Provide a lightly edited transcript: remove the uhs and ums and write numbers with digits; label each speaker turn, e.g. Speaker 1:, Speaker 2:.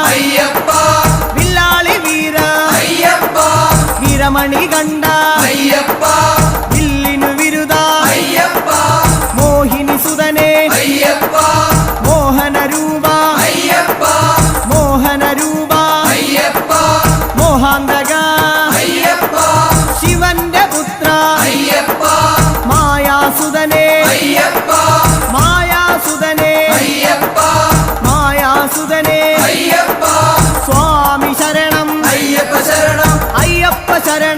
Speaker 1: അയ്യപ്പ
Speaker 2: വില്ലാളി വീര
Speaker 1: അയ്യപ്പ
Speaker 2: വീരമണി കണ്ട
Speaker 1: അയ്യപ്പ
Speaker 2: വില്ലിനു വിരുദ
Speaker 1: അയ്യപ്പ
Speaker 2: മോഹിനി സുതനെ
Speaker 1: അയ്യപ്പ
Speaker 2: മോഹന രൂപ
Speaker 1: അയ്യപ്പ
Speaker 2: മോഹന രൂപ
Speaker 1: അയ്യപ്പ
Speaker 2: മോഹാന്തക
Speaker 1: അയ്യപ്പ
Speaker 2: ശിവന്റെ പുത്ര
Speaker 1: അയ്യപ്പ
Speaker 2: മായാസുതനെ
Speaker 1: അയ്യപ്പ
Speaker 2: മായാസുതനെ
Speaker 1: അയ്യപ്പ
Speaker 2: മായാസുതനെ
Speaker 1: അയ്യപ്പ
Speaker 2: സ്വാമി ശരണം
Speaker 1: അയ്യപ്പ ശരണം
Speaker 2: അയ്യപ്പ ശരണം